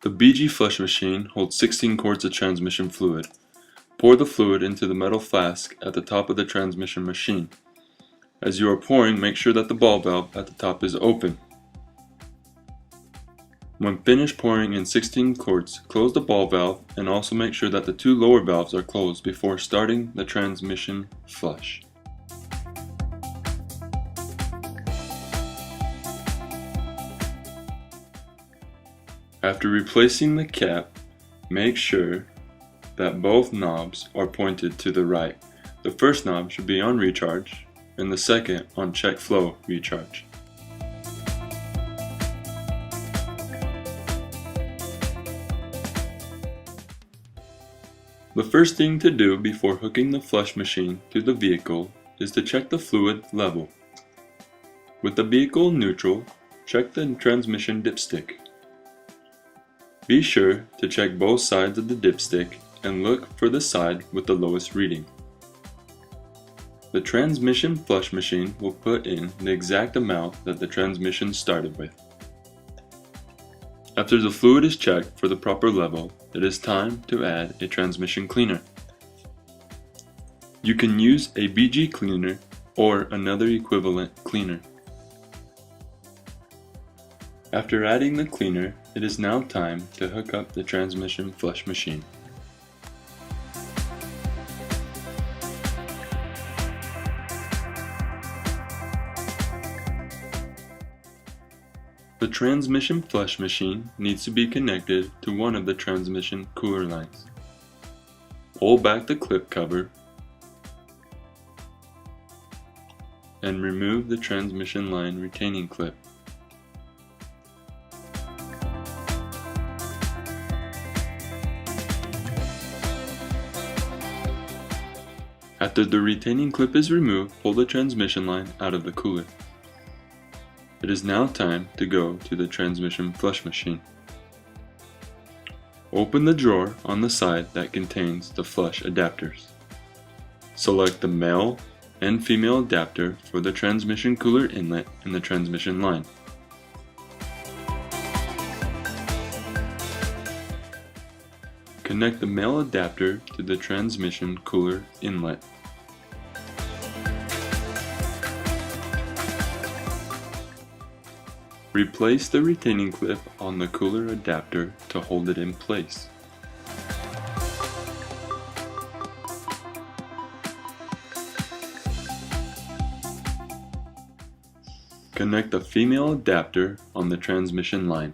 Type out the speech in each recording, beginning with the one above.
The BG flush machine holds 16 quarts of transmission fluid. Pour the fluid into the metal flask at the top of the transmission machine. As you are pouring, make sure that the ball valve at the top is open. When finished pouring in 16 quarts, close the ball valve and also make sure that the two lower valves are closed before starting the transmission flush. After replacing the cap, make sure that both knobs are pointed to the right. The first knob should be on recharge and the second on check flow recharge. The first thing to do before hooking the flush machine to the vehicle is to check the fluid level. With the vehicle neutral, check the transmission dipstick. Be sure to check both sides of the dipstick and look for the side with the lowest reading. The transmission flush machine will put in the exact amount that the transmission started with. After the fluid is checked for the proper level, it is time to add a transmission cleaner. You can use a BG cleaner or another equivalent cleaner. After adding the cleaner, it is now time to hook up the transmission flush machine. The transmission flush machine needs to be connected to one of the transmission cooler lines. Pull back the clip cover and remove the transmission line retaining clip. After the retaining clip is removed, pull the transmission line out of the cooler. It is now time to go to the transmission flush machine. Open the drawer on the side that contains the flush adapters. Select the male and female adapter for the transmission cooler inlet and the transmission line. Connect the male adapter to the transmission cooler inlet. Replace the retaining clip on the cooler adapter to hold it in place. Connect the female adapter on the transmission line.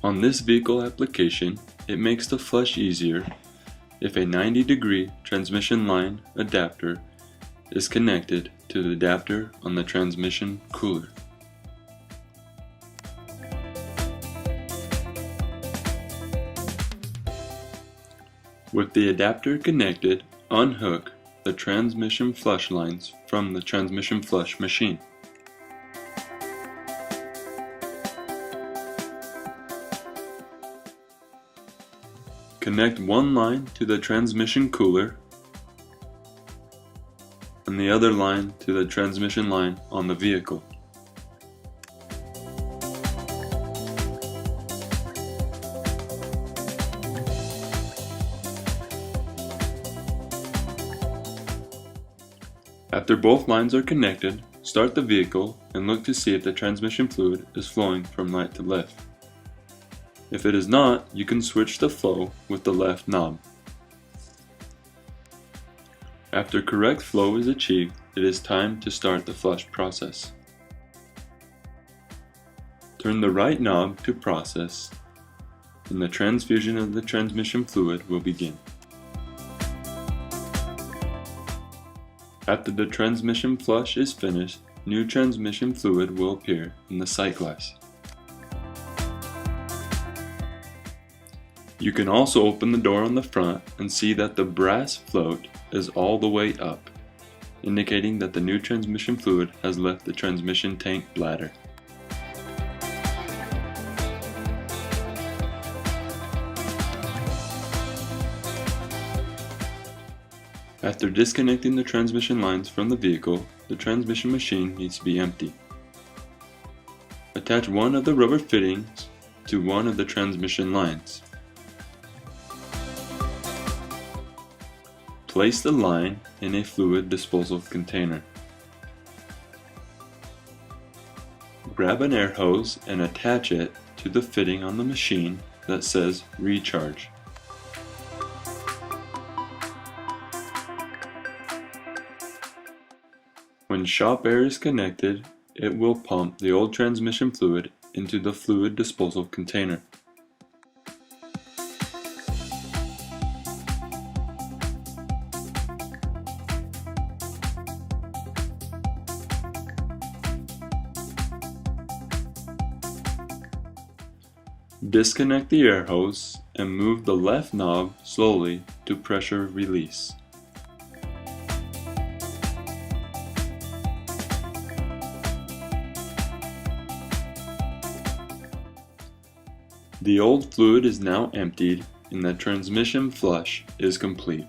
On this vehicle application, it makes the flush easier if a 90-degree transmission line adapter is connected to the adapter on the transmission cooler. With the adapter connected, unhook the transmission flush lines from the transmission flush machine. Connect one line to the transmission cooler and the other line to the transmission line on the vehicle. After both lines are connected, start the vehicle and look to see if the transmission fluid is flowing from right to left. If it is not, you can switch the flow with the left knob. After correct flow is achieved, it is time to start the flush process. Turn the right knob to process, and the transfusion of the transmission fluid will begin. After the transmission flush is finished, new transmission fluid will appear in the sight glass. You can also open the door on the front and see that the brass float is all the way up, indicating that the new transmission fluid has left the transmission tank bladder. After disconnecting the transmission lines from the vehicle, the transmission machine needs to be empty. Attach one of the rubber fittings to one of the transmission lines. Place the line in a fluid disposal container. Grab an air hose and attach it to the fitting on the machine that says Recharge. When shop air is connected, it will pump the old transmission fluid into the fluid disposal container. Disconnect the air hose and move the left knob slowly to pressure release. The old fluid is now emptied and the transmission flush is complete.